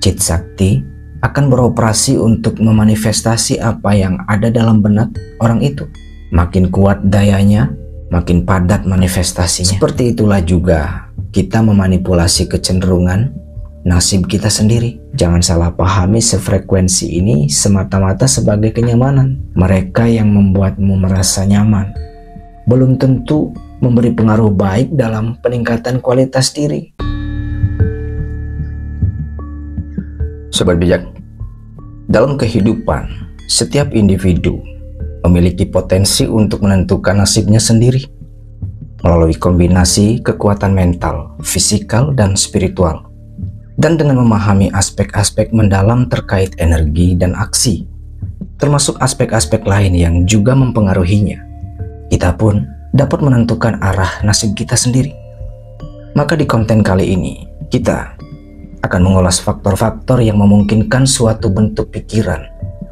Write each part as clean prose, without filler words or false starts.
Cit Sakti akan beroperasi untuk memanifestasi apa yang ada dalam benak orang itu. Makin kuat dayanya, makin padat manifestasinya. Seperti itulah juga kita memanipulasi kecenderungan nasib kita sendiri. Jangan salah pahami sefrekuensi ini semata-mata sebagai kenyamanan. Mereka yang membuatmu merasa nyaman belum tentu memberi pengaruh baik dalam peningkatan kualitas diri. Sobat bijak, dalam kehidupan, setiap individu memiliki potensi untuk menentukan nasibnya sendiri melalui kombinasi kekuatan mental, fisikal, dan spiritual. Dan dengan memahami aspek-aspek mendalam terkait energi dan aksi, termasuk aspek-aspek lain yang juga mempengaruhinya, kita pun dapat menentukan arah nasib kita sendiri. Maka di konten kali ini, kita akan mengulas faktor-faktor yang memungkinkan suatu bentuk pikiran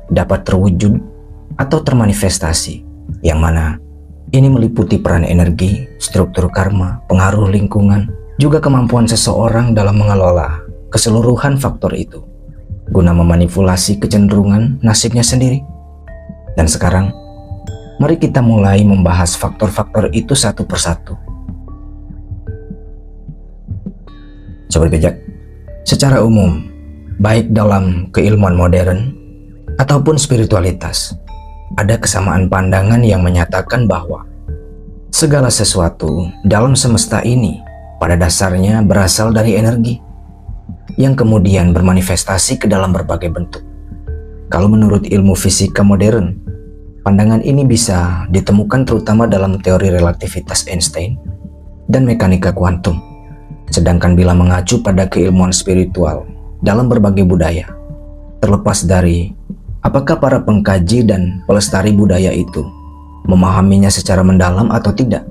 dapat terwujud atau termanifestasi, yang mana ini meliputi peran energi, struktur karma, pengaruh lingkungan, juga kemampuan seseorang dalam mengelola keseluruhan faktor itu guna memanipulasi kecenderungan nasibnya sendiri. Dan sekarang, mari kita mulai membahas faktor-faktor itu satu persatu. Sobat bijak, secara umum, baik dalam keilmuan modern ataupun spiritualitas, ada kesamaan pandangan yang menyatakan bahwa segala sesuatu dalam semesta ini pada dasarnya berasal dari energi yang kemudian bermanifestasi ke dalam berbagai bentuk. Kalau menurut ilmu fisika modern, pandangan ini bisa ditemukan terutama dalam teori relativitas Einstein dan mekanika kuantum. Sedangkan bila mengacu pada keilmuan spiritual dalam berbagai budaya, terlepas dari apakah para pengkaji dan pelestari budaya itu memahaminya secara mendalam atau tidak,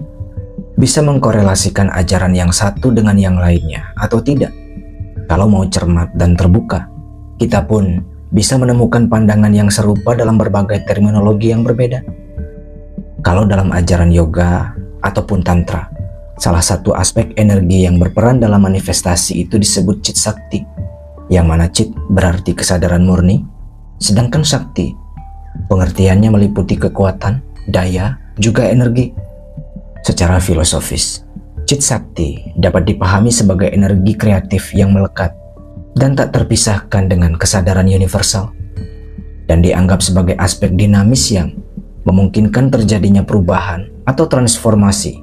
bisa mengkorelasikan ajaran yang satu dengan yang lainnya atau tidak. Kalau mau cermat dan terbuka, kita pun bisa menemukan pandangan yang serupa dalam berbagai terminologi yang berbeda. Kalau dalam ajaran yoga ataupun tantra, salah satu aspek energi yang berperan dalam manifestasi itu disebut Cit Sakti, yang mana Cit berarti kesadaran murni, sedangkan Sakti pengertiannya meliputi kekuatan, daya, juga energi. Secara filosofis, Cit Sakti dapat dipahami sebagai energi kreatif yang melekat dan tak terpisahkan dengan kesadaran universal, dan dianggap sebagai aspek dinamis yang memungkinkan terjadinya perubahan atau transformasi.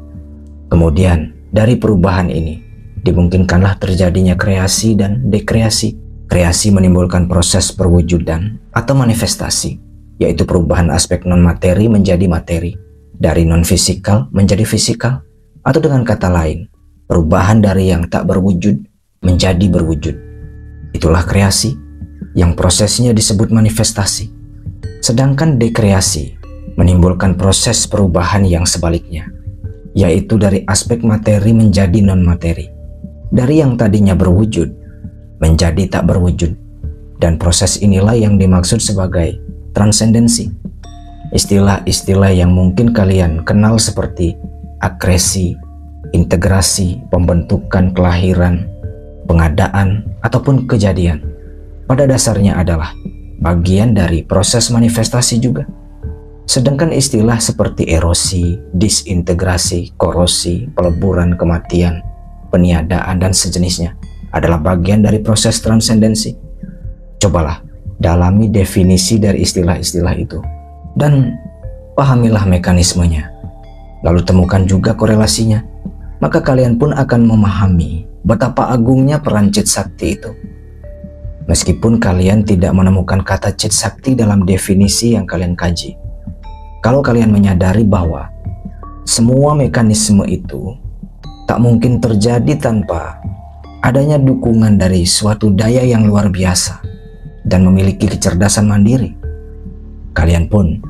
Kemudian dari perubahan ini dimungkinkanlah terjadinya kreasi dan dekreasi. Kreasi menimbulkan proses perwujudan atau manifestasi, yaitu perubahan aspek non-materi menjadi materi, dari non-fisikal menjadi fisikal, atau dengan kata lain, perubahan dari yang tak berwujud menjadi berwujud. Itulah kreasi, yang prosesnya disebut manifestasi. Sedangkan dekreasi menimbulkan proses perubahan yang sebaliknya, yaitu dari aspek materi menjadi non-materi, dari yang tadinya berwujud menjadi tak berwujud. Dan proses inilah yang dimaksud sebagai transendensi. Istilah-istilah yang mungkin kalian kenal seperti akresi, integrasi, pembentukan, kelahiran, pengadaan, ataupun kejadian, pada dasarnya adalah bagian dari proses manifestasi juga. Sedangkan istilah seperti erosi, disintegrasi, korosi, peleburan, kematian, peniadaan, dan sejenisnya adalah bagian dari proses transendensi. Cobalah dalami definisi dari istilah-istilah itu dan pahamilah mekanismenya, lalu temukan juga korelasinya. Maka kalian pun akan memahami betapa agungnya peran Cit Sakti itu. Meskipun kalian tidak menemukan kata Cit Sakti dalam definisi yang kalian kaji, kalau kalian menyadari bahwa semua mekanisme itu tak mungkin terjadi tanpa adanya dukungan dari suatu daya yang luar biasa dan memiliki kecerdasan mandiri, kalian pun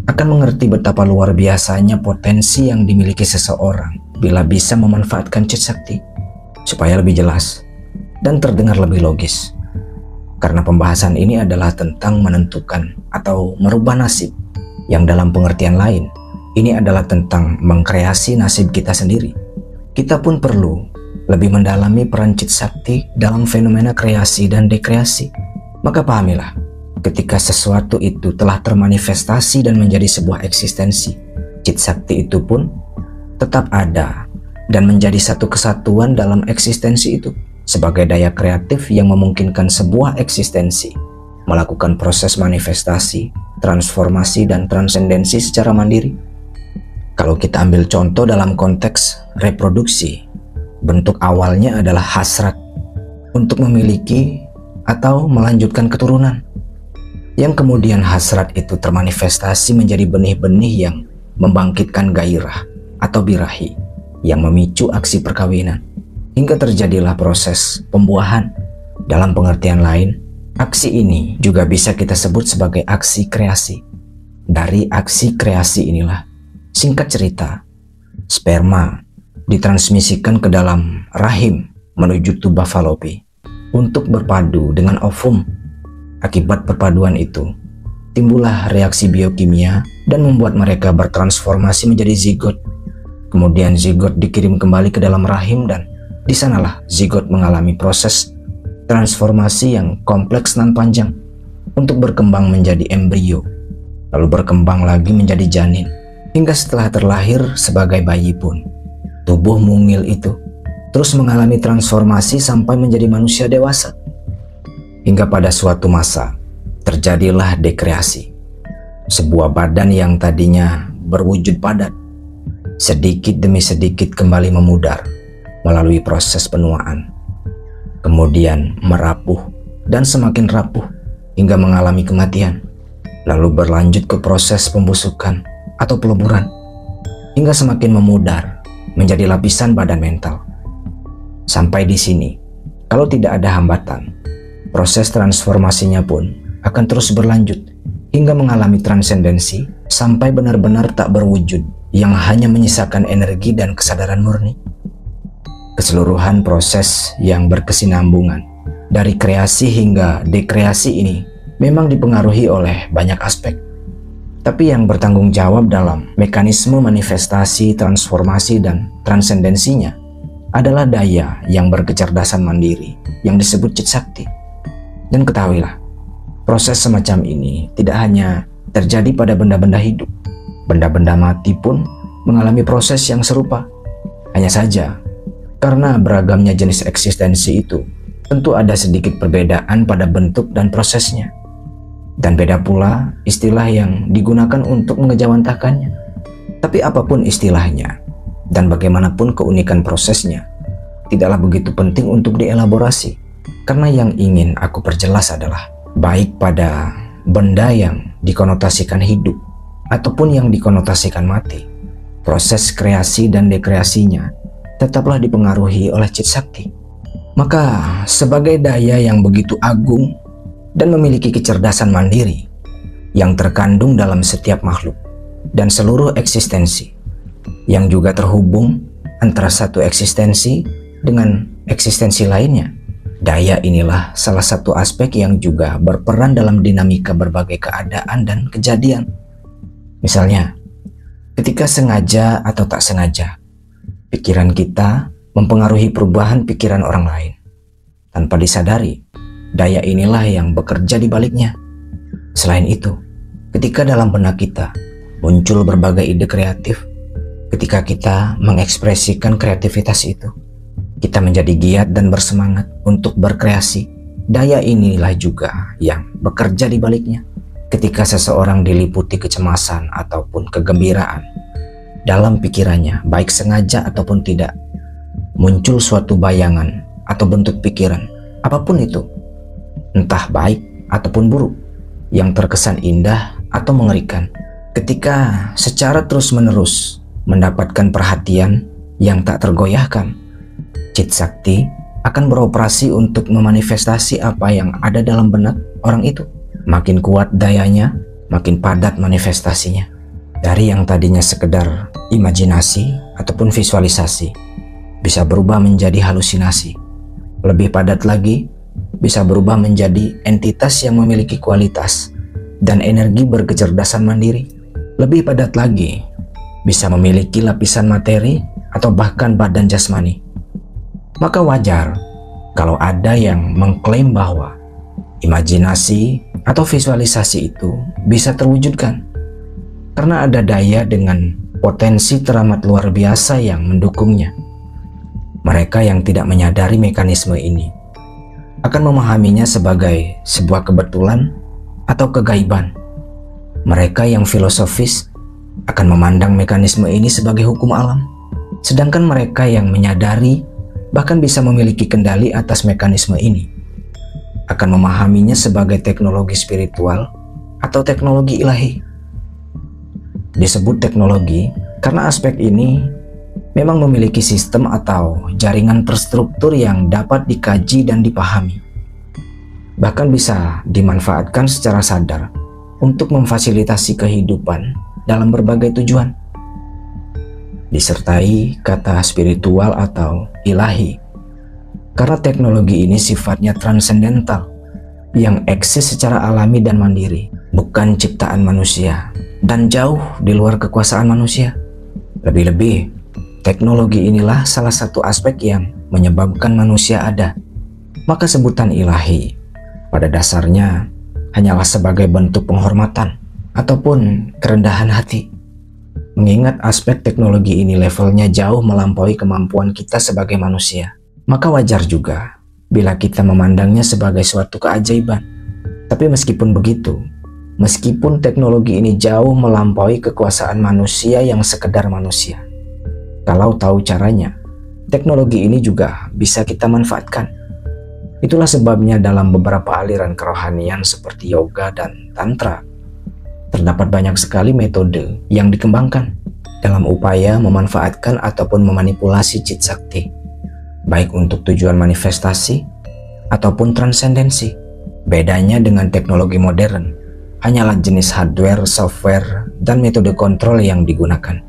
akan mengerti betapa luar biasanya potensi yang dimiliki seseorang bila bisa memanfaatkan Cit Sakti supaya lebih jelas dan terdengar lebih logis. Karena pembahasan ini adalah tentang menentukan atau merubah nasib, yang dalam pengertian lain, ini adalah tentang mengkreasi nasib kita sendiri. Kita pun perlu lebih mendalami peran Cit Sakti dalam fenomena kreasi dan dekreasi, maka pahamilah, ketika sesuatu itu telah termanifestasi dan menjadi sebuah eksistensi, Cit Sakti itu pun tetap ada dan menjadi satu kesatuan dalam eksistensi itu sebagai daya kreatif yang memungkinkan sebuah eksistensi melakukan proses manifestasi, transformasi, dan transendensi secara mandiri. Kalau kita ambil contoh dalam konteks reproduksi, bentuk awalnya adalah hasrat untuk memiliki atau melanjutkan keturunan, yang kemudian hasrat itu termanifestasi menjadi benih-benih yang membangkitkan gairah atau birahi yang memicu aksi perkawinan, hingga terjadilah proses pembuahan. Dalam pengertian lain, aksi ini juga bisa kita sebut sebagai aksi kreasi. Dari aksi kreasi inilah, singkat cerita, sperma ditransmisikan ke dalam rahim menuju tuba falopi untuk berpadu dengan ovum. Akibat perpaduan itu, timbullah reaksi biokimia dan membuat mereka bertransformasi menjadi zigot. Kemudian zigot dikirim kembali ke dalam rahim dan di sanalah zigot mengalami proses transformasi yang kompleks dan panjang untuk berkembang menjadi embrio, lalu berkembang lagi menjadi janin, hingga setelah terlahir sebagai bayi pun, tubuh mungil itu terus mengalami transformasi sampai menjadi manusia dewasa. Hingga pada suatu masa, terjadilah dekreasi. Sebuah badan yang tadinya berwujud padat, sedikit demi sedikit kembali memudar melalui proses penuaan, kemudian merapuh dan semakin rapuh hingga mengalami kematian, lalu berlanjut ke proses pembusukan atau peleburan hingga semakin memudar menjadi lapisan badan mental. Sampai di sini, kalau tidak ada hambatan, proses transformasinya pun akan terus berlanjut hingga mengalami transendensi sampai benar-benar tak berwujud, yang hanya menyisakan energi dan kesadaran murni. Keseluruhan proses yang berkesinambungan dari kreasi hingga dekreasi ini memang dipengaruhi oleh banyak aspek. Tapi yang bertanggung jawab dalam mekanisme manifestasi, transformasi, dan transendensinya adalah daya yang berkecerdasan mandiri yang disebut Cit Sakti. Dan ketahuilah, proses semacam ini tidak hanya terjadi pada benda-benda hidup. Benda-benda mati pun mengalami proses yang serupa. Hanya saja, karena beragamnya jenis eksistensi itu, tentu ada sedikit perbedaan pada bentuk dan prosesnya. Dan beda pula istilah yang digunakan untuk mengejawantahkannya. Tapi apapun istilahnya, dan bagaimanapun keunikan prosesnya, tidaklah begitu penting untuk dielaborasi. Karena yang ingin aku perjelas adalah, baik pada benda yang dikonotasikan hidup, ataupun yang dikonotasikan mati, proses kreasi dan dekreasinya tetaplah dipengaruhi oleh Cit Sakti. Maka sebagai daya yang begitu agung dan memiliki kecerdasan mandiri yang terkandung dalam setiap makhluk dan seluruh eksistensi, yang juga terhubung antara satu eksistensi dengan eksistensi lainnya, daya inilah salah satu aspek yang juga berperan dalam dinamika berbagai keadaan dan kejadian. Misalnya, ketika sengaja atau tak sengaja, pikiran kita mempengaruhi perubahan pikiran orang lain. Tanpa disadari, daya inilah yang bekerja di baliknya. Selain itu, ketika dalam benak kita muncul berbagai ide kreatif, ketika kita mengekspresikan kreativitas itu, kita menjadi giat dan bersemangat untuk berkreasi. Daya inilah juga yang bekerja di baliknya. Ketika seseorang diliputi kecemasan ataupun kegembiraan, dalam pikirannya, baik sengaja ataupun tidak, muncul suatu bayangan atau bentuk pikiran, apapun itu, entah baik ataupun buruk, yang terkesan indah atau mengerikan. Ketika secara terus-menerus mendapatkan perhatian yang tak tergoyahkan, Cit Sakti akan beroperasi untuk memanifestasi apa yang ada dalam benak orang itu. Makin kuat dayanya, makin padat manifestasinya. Dari yang tadinya sekedar imajinasi ataupun visualisasi, bisa berubah menjadi halusinasi. Lebih padat lagi, bisa berubah menjadi entitas yang memiliki kualitas dan energi berkecerdasan mandiri. Lebih padat lagi, bisa memiliki lapisan materi atau bahkan badan jasmani. Maka wajar kalau ada yang mengklaim bahwa imajinasi atau visualisasi itu bisa terwujudkan karena ada daya dengan potensi teramat luar biasa yang mendukungnya. Mereka yang tidak menyadari mekanisme ini akan memahaminya sebagai sebuah kebetulan atau kegaiban. Mereka yang filosofis akan memandang mekanisme ini sebagai hukum alam, sedangkan mereka yang menyadari bahkan bisa memiliki kendali atas mekanisme ini akan memahaminya sebagai teknologi spiritual atau teknologi ilahi. Disebut teknologi karena aspek ini memang memiliki sistem atau jaringan terstruktur yang dapat dikaji dan dipahami, bahkan bisa dimanfaatkan secara sadar untuk memfasilitasi kehidupan dalam berbagai tujuan. Disertai kata spiritual atau ilahi, karena teknologi ini sifatnya transendental yang eksis secara alami dan mandiri, bukan ciptaan manusia dan jauh di luar kekuasaan manusia. Lebih-lebih, teknologi inilah salah satu aspek yang menyebabkan manusia ada. Maka sebutan ilahi pada dasarnya hanyalah sebagai bentuk penghormatan ataupun kerendahan hati. Mengingat aspek teknologi ini levelnya jauh melampaui kemampuan kita sebagai manusia, maka wajar juga bila kita memandangnya sebagai suatu keajaiban. Tapi meskipun begitu, meskipun teknologi ini jauh melampaui kekuasaan manusia yang sekedar manusia, kalau tahu caranya, teknologi ini juga bisa kita manfaatkan. Itulah sebabnya dalam beberapa aliran kerohanian seperti yoga dan tantra, terdapat banyak sekali metode yang dikembangkan dalam upaya memanfaatkan ataupun memanipulasi cit sakti, baik untuk tujuan manifestasi ataupun transendensi. Bedanya dengan teknologi modern hanyalah jenis hardware, software, dan metode kontrol yang digunakan.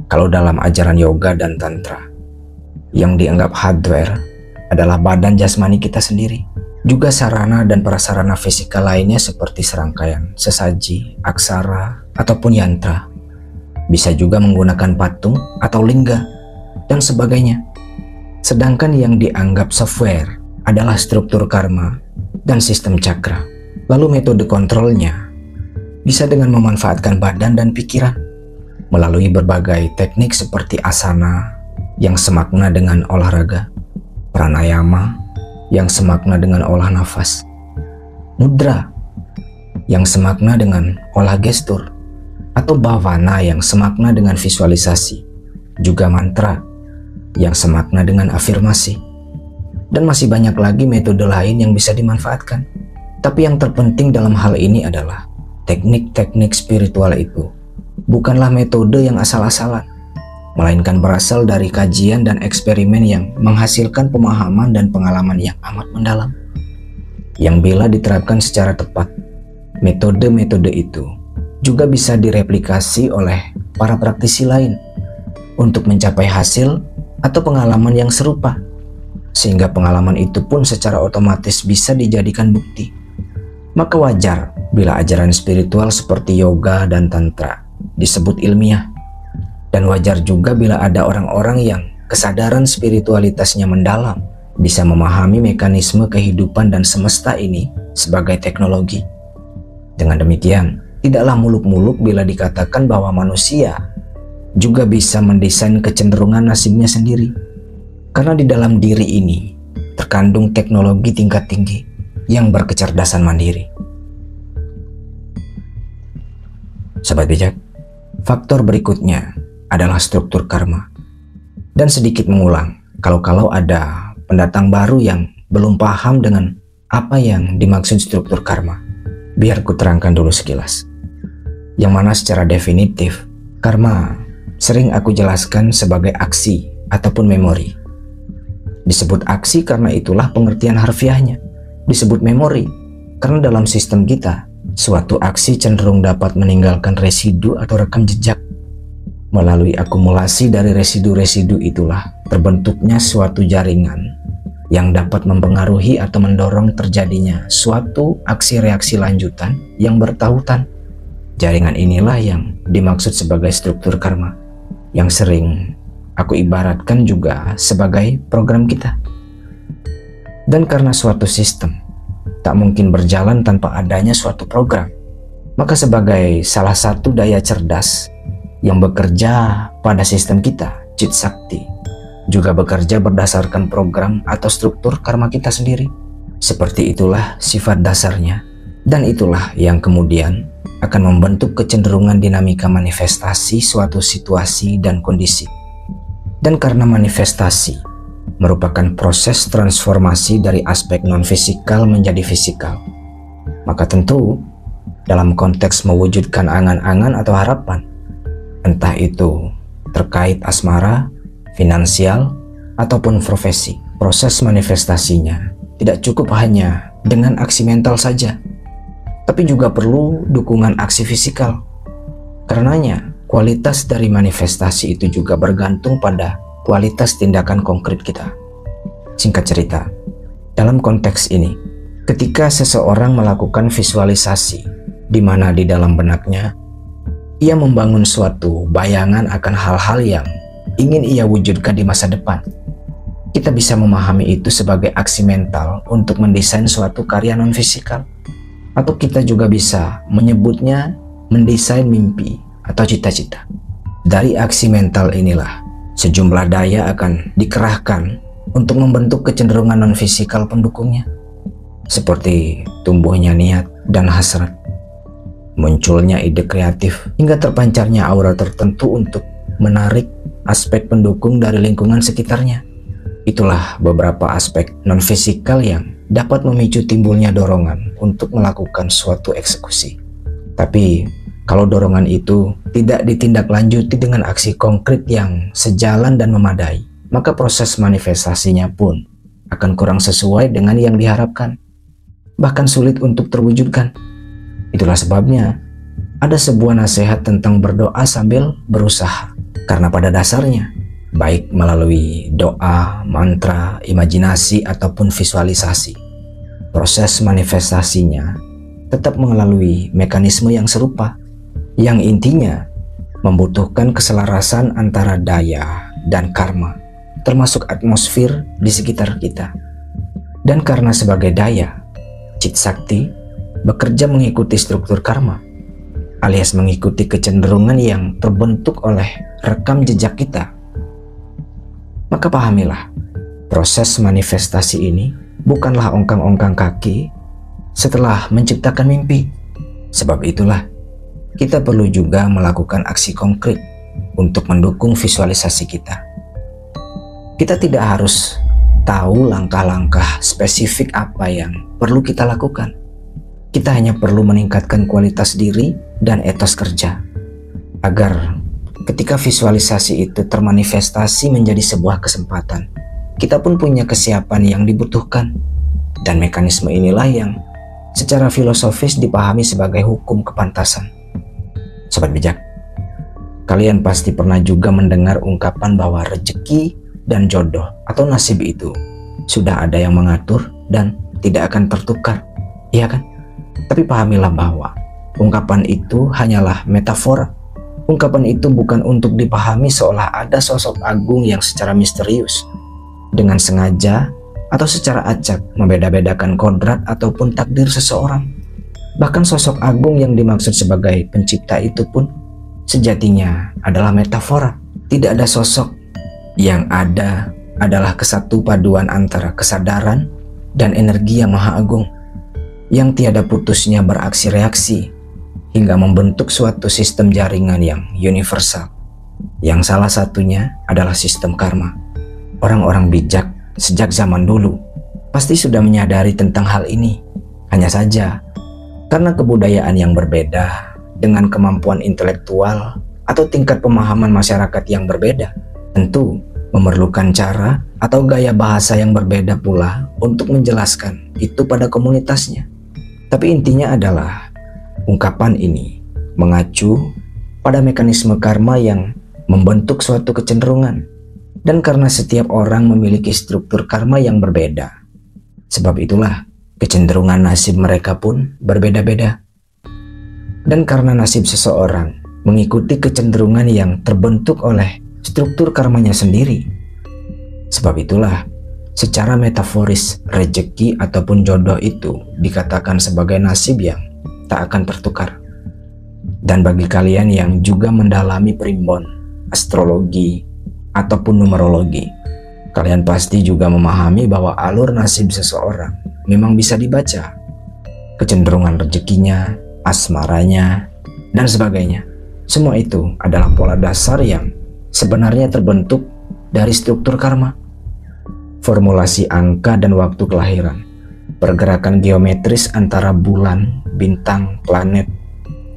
Kalau dalam ajaran yoga dan tantra, yang dianggap hardware adalah badan jasmani kita sendiri, juga sarana dan prasarana fisika lainnya seperti serangkaian sesaji, aksara, ataupun yantra. Bisa juga menggunakan patung atau lingga dan sebagainya. Sedangkan yang dianggap software adalah struktur karma dan sistem cakra. Lalu metode kontrolnya bisa dengan memanfaatkan badan dan pikiran melalui berbagai teknik seperti asana yang semakna dengan olahraga, pranayama yang semakna dengan olah nafas, mudra yang semakna dengan olah gestur, atau bhavana yang semakna dengan visualisasi, juga mantra yang semakna dengan afirmasi. Dan masih banyak lagi metode lain yang bisa dimanfaatkan. Tapi yang terpenting dalam hal ini adalah teknik-teknik spiritual itu bukanlah metode yang asal-asalan, melainkan berasal dari kajian dan eksperimen yang menghasilkan pemahaman dan pengalaman yang amat mendalam, yang bila diterapkan secara tepat, metode-metode itu juga bisa direplikasi oleh para praktisi lain untuk mencapai hasil atau pengalaman yang serupa, sehingga pengalaman itu pun secara otomatis bisa dijadikan bukti. Maka wajar bila ajaran spiritual seperti yoga dan tantra disebut ilmiah, dan wajar juga bila ada orang-orang yang kesadaran spiritualitasnya mendalam bisa memahami mekanisme kehidupan dan semesta ini sebagai teknologi. Dengan demikian, tidaklah muluk-muluk bila dikatakan bahwa manusia juga bisa mendesain kecenderungan nasibnya sendiri, karena di dalam diri ini terkandung teknologi tingkat tinggi yang berkecerdasan mandiri. Sobat bijak, faktor berikutnya adalah struktur karma. Dan sedikit mengulang, kalau ada pendatang baru yang belum paham dengan apa yang dimaksud struktur karma, biar ku terangkan dulu sekilas. Yang mana secara definitif, karma sering aku jelaskan sebagai aksi ataupun memori. Disebut aksi karena itulah pengertian harfiahnya. Disebut memori karena dalam sistem kita, suatu aksi cenderung dapat meninggalkan residu atau rekam jejak. Melalui akumulasi dari residu-residu itulah terbentuknya suatu jaringan yang dapat mempengaruhi atau mendorong terjadinya suatu aksi reaksi lanjutan yang bertautan. Jaringan inilah yang dimaksud sebagai struktur karma, yang sering aku ibaratkan juga sebagai program kita. Dan karena suatu sistem tak mungkin berjalan tanpa adanya suatu program, maka sebagai salah satu daya cerdas yang bekerja pada sistem kita, Cit Sakti juga bekerja berdasarkan program atau struktur karma kita sendiri. Seperti itulah sifat dasarnya, dan itulah yang kemudian akan membentuk kecenderungan dinamika manifestasi suatu situasi dan kondisi. Dan karena manifestasi merupakan proses transformasi dari aspek non-fisikal menjadi fisikal, maka tentu dalam konteks mewujudkan angan-angan atau harapan, entah itu terkait asmara, finansial, ataupun profesi, proses manifestasinya tidak cukup hanya dengan aksi mental saja, tapi juga perlu dukungan aksi fisikal. Karenanya, kualitas dari manifestasi itu juga bergantung pada kualitas tindakan konkret kita. Singkat cerita, dalam konteks ini, ketika seseorang melakukan visualisasi, di mana di dalam benaknya ia membangun suatu bayangan akan hal-hal yang ingin ia wujudkan di masa depan, kita bisa memahami itu sebagai aksi mental untuk mendesain suatu karya non-fisikal. Atau kita juga bisa menyebutnya mendesain mimpi atau cita-cita. Dari aksi mental inilah sejumlah daya akan dikerahkan untuk membentuk kecenderungan non-fisikal pendukungnya, seperti tumbuhnya niat dan hasrat, munculnya ide kreatif, hingga terpancarnya aura tertentu untuk menarik aspek pendukung dari lingkungan sekitarnya. Itulah beberapa aspek non-fisikal yang dapat memicu timbulnya dorongan untuk melakukan suatu eksekusi. Tapi kalau dorongan itu tidak ditindaklanjuti dengan aksi konkret yang sejalan dan memadai, maka proses manifestasinya pun akan kurang sesuai dengan yang diharapkan, bahkan sulit untuk terwujudkan. Itulah sebabnya ada sebuah nasihat tentang berdoa sambil berusaha, karena pada dasarnya baik melalui doa, mantra, imajinasi, ataupun visualisasi, proses manifestasinya tetap melalui mekanisme yang serupa, yang intinya membutuhkan keselarasan antara daya dan karma, termasuk atmosfer di sekitar kita. Dan karena sebagai daya, Cit Sakti bekerja mengikuti struktur karma, alias mengikuti kecenderungan yang terbentuk oleh rekam jejak kita. Maka pahamilah, proses manifestasi ini bukanlah ongkang-ongkang kaki setelah menciptakan mimpi. Sebab itulah, kita perlu juga melakukan aksi konkret untuk mendukung visualisasi kita. Kita tidak harus tahu langkah-langkah spesifik apa yang perlu kita lakukan. Kita hanya perlu meningkatkan kualitas diri dan etos kerja, agar ketika visualisasi itu termanifestasi menjadi sebuah kesempatan, kita pun punya kesiapan yang dibutuhkan. Dan mekanisme inilah yang secara filosofis dipahami sebagai hukum kepantasan. Sobat bijak, kalian pasti pernah juga mendengar ungkapan bahwa rezeki dan jodoh atau nasib itu sudah ada yang mengatur dan tidak akan tertukar, iya kan? Tapi pahamilah bahwa ungkapan itu hanyalah metafora. Ungkapan itu bukan untuk dipahami seolah ada sosok agung yang secara misterius, dengan sengaja atau secara acak membeda-bedakan kodrat ataupun takdir seseorang. Bahkan sosok agung yang dimaksud sebagai pencipta itu pun sejatinya adalah metafora. Tidak ada sosok, yang ada adalah kesatu paduan antara kesadaran dan energi yang maha agung, yang tiada putusnya beraksi reaksi hingga membentuk suatu sistem jaringan yang universal, yang salah satunya adalah sistem karma. Orang-orang bijak sejak zaman dulu pasti sudah menyadari tentang hal ini. Hanya saja karena kebudayaan yang berbeda, dengan kemampuan intelektual atau tingkat pemahaman masyarakat yang berbeda, tentu memerlukan cara atau gaya bahasa yang berbeda pula untuk menjelaskan itu pada komunitasnya. Tapi intinya adalah ungkapan ini mengacu pada mekanisme karma yang membentuk suatu kecenderungan. Dan karena setiap orang memiliki struktur karma yang berbeda, sebab itulah kecenderungan nasib mereka pun berbeda-beda. Dan karena nasib seseorang mengikuti kecenderungan yang terbentuk oleh struktur karmanya sendiri. Sebab itulah, secara metaforis, rejeki ataupun jodoh itu dikatakan sebagai nasib yang tak akan tertukar. Dan bagi kalian yang juga mendalami primbon, astrologi, ataupun numerologi, kalian pasti juga memahami bahwa alur nasib seseorang memang bisa dibaca. Kecenderungan rezekinya, asmaranya, dan sebagainya. Semua itu adalah pola dasar yang sebenarnya terbentuk dari struktur karma. Formulasi angka dan waktu kelahiran, pergerakan geometris antara bulan, bintang, planet,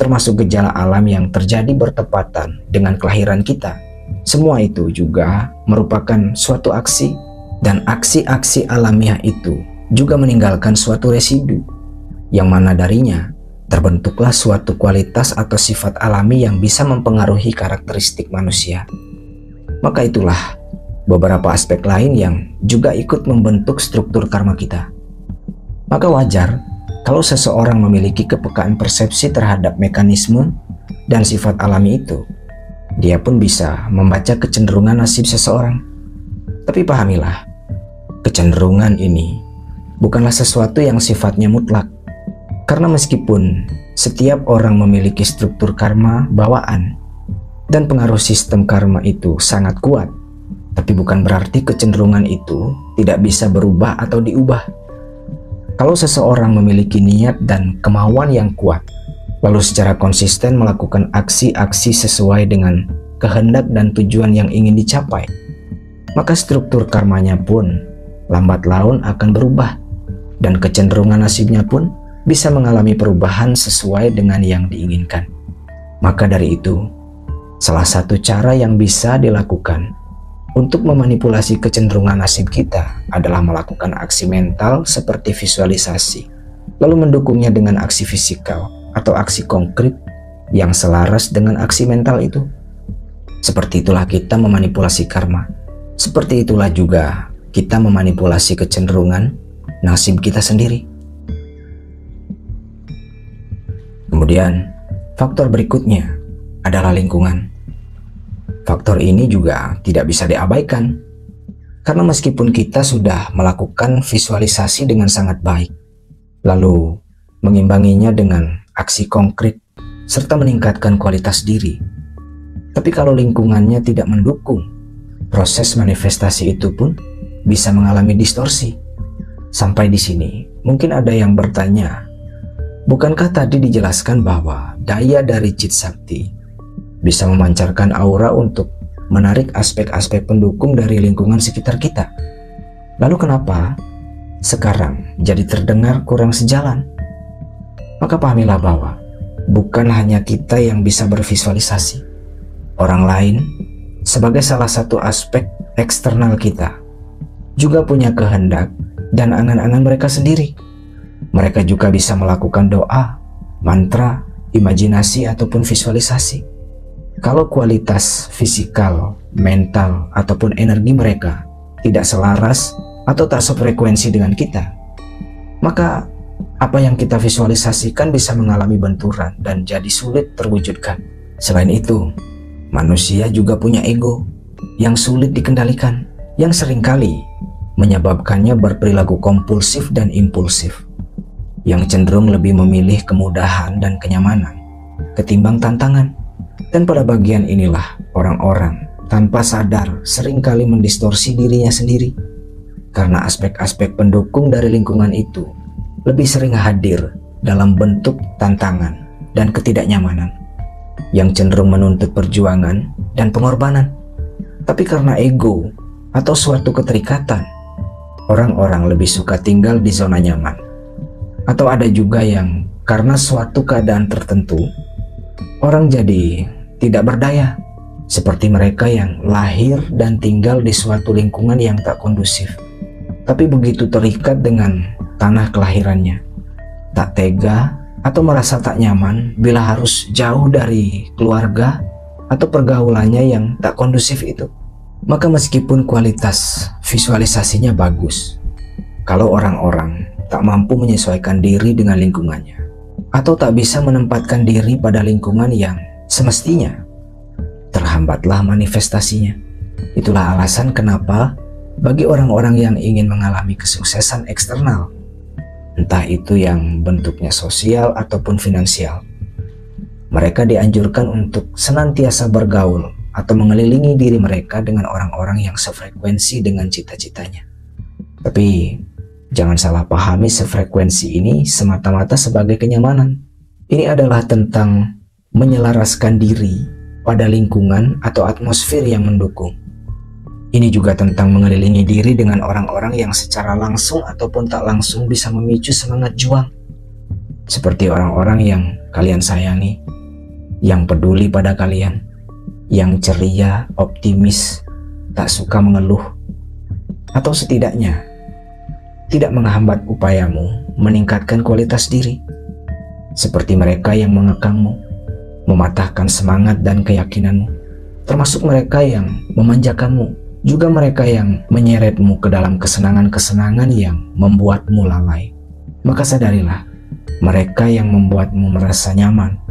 termasuk gejala alam yang terjadi bertepatan dengan kelahiran kita. Semua itu juga merupakan suatu aksi, dan aksi-aksi alamiah itu juga meninggalkan suatu residu, yang mana darinya terbentuklah suatu kualitas atau sifat alami yang bisa mempengaruhi karakteristik manusia. Maka itulah beberapa aspek lain yang juga ikut membentuk struktur karma kita. Maka wajar kalau seseorang memiliki kepekaan persepsi terhadap mekanisme dan sifat alami itu. Dia pun bisa membaca kecenderungan nasib seseorang. Tapi pahamilah, kecenderungan ini bukanlah sesuatu yang sifatnya mutlak. Karena meskipun setiap orang memiliki struktur karma bawaan dan pengaruh sistem karma itu sangat kuat, tapi bukan berarti kecenderungan itu tidak bisa berubah atau diubah. Kalau seseorang memiliki niat dan kemauan yang kuat, lalu secara konsisten melakukan aksi-aksi sesuai dengan kehendak dan tujuan yang ingin dicapai, maka struktur karmanya pun lambat laun akan berubah, dan kecenderungan nasibnya pun bisa mengalami perubahan sesuai dengan yang diinginkan. Maka dari itu, salah satu cara yang bisa dilakukan untuk memanipulasi kecenderungan nasib kita adalah melakukan aksi mental seperti visualisasi, lalu mendukungnya dengan aksi fisikal atau aksi konkret yang selaras dengan aksi mental itu. Seperti itulah kita memanipulasi karma. Seperti itulah juga kita memanipulasi kecenderungan nasib kita sendiri. Kemudian, faktor berikutnya adalah lingkungan. Faktor ini juga tidak bisa diabaikan, karena meskipun kita sudah melakukan visualisasi dengan sangat baik, lalu mengimbanginya dengan aksi konkret, serta meningkatkan kualitas diri, tapi kalau lingkungannya tidak mendukung, proses manifestasi itu pun bisa mengalami distorsi. Sampai di sini, mungkin ada yang bertanya, bukankah tadi dijelaskan bahwa daya dari Cit Sakti bisa memancarkan aura untuk menarik aspek-aspek pendukung dari lingkungan sekitar kita? Lalu kenapa sekarang jadi terdengar kurang sejalan? Maka pahamilah bahwa bukan hanya kita yang bisa bervisualisasi. Orang lain sebagai salah satu aspek eksternal kita juga punya kehendak dan angan-angan mereka sendiri. Mereka juga bisa melakukan doa, mantra, imajinasi, ataupun visualisasi. Kalau kualitas fisikal, mental, ataupun energi mereka tidak selaras atau tak sefrekuensi dengan kita, maka apa yang kita visualisasikan bisa mengalami benturan dan jadi sulit terwujudkan. Selain itu, manusia juga punya ego yang sulit dikendalikan, yang seringkali menyebabkannya berperilaku kompulsif dan impulsif, yang cenderung lebih memilih kemudahan dan kenyamanan ketimbang tantangan. Dan pada bagian inilah orang-orang tanpa sadar seringkali mendistorsi dirinya sendiri, karena aspek-aspek pendukung dari lingkungan itu lebih sering hadir dalam bentuk tantangan dan ketidaknyamanan, yang cenderung menuntut perjuangan dan pengorbanan. Tapi karena ego atau suatu keterikatan, orang-orang lebih suka tinggal di zona nyaman. Atau ada juga yang karena suatu keadaan tertentu, orang jadi tidak berdaya, seperti mereka yang lahir dan tinggal di suatu lingkungan yang tak kondusif, tapi begitu terikat dengan tanah kelahirannya, tak tega atau merasa tak nyaman bila harus jauh dari keluarga atau pergaulannya yang tak kondusif itu. Maka meskipun kualitas visualisasinya bagus, kalau orang-orang tak mampu menyesuaikan diri dengan lingkungannya, atau tak bisa menempatkan diri pada lingkungan yang semestinya, terhambatlah manifestasinya. Itulah alasan kenapa bagi orang-orang yang ingin mengalami kesuksesan eksternal, entah itu yang bentuknya sosial ataupun finansial, mereka dianjurkan untuk senantiasa bergaul atau mengelilingi diri mereka dengan orang-orang yang sefrekuensi dengan cita-citanya. Tapi jangan salah pahami, sefrekuensi ini semata-mata sebagai kenyamanan. Ini adalah tentang menyelaraskan diri pada lingkungan atau atmosfer yang mendukung. Ini juga tentang mengelilingi diri dengan orang-orang yang secara langsung ataupun tak langsung bisa memicu semangat juang. Seperti orang-orang yang kalian sayangi, yang peduli pada kalian, yang ceria, optimis, tak suka mengeluh, atau setidaknya tidak menghambat upayamu meningkatkan kualitas diri. Seperti mereka yang mengekangmu, mematahkan semangat dan keyakinanmu, termasuk mereka yang memanjakanmu, juga mereka yang menyeretmu ke dalam kesenangan-kesenangan yang membuatmu lalai. Maka sadarilah, mereka yang membuatmu merasa nyaman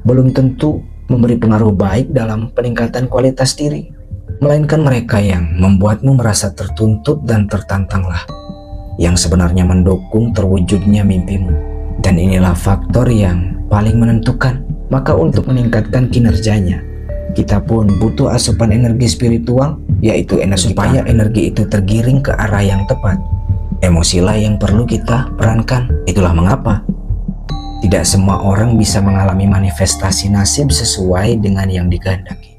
belum tentu memberi pengaruh baik dalam peningkatan kualitas diri, melainkan mereka yang membuatmu merasa tertuntut dan tertantanglah yang sebenarnya mendukung terwujudnya mimpimu. Dan inilah faktor yang paling menentukan. Maka untuk meningkatkan kinerjanya, kita pun butuh asupan energi spiritual, yaitu energi, supaya energi itu tergiring ke arah yang tepat. Emosilah yang perlu kita perankan. Itulah mengapa tidak semua orang bisa mengalami manifestasi nasib sesuai dengan yang dikehendaki.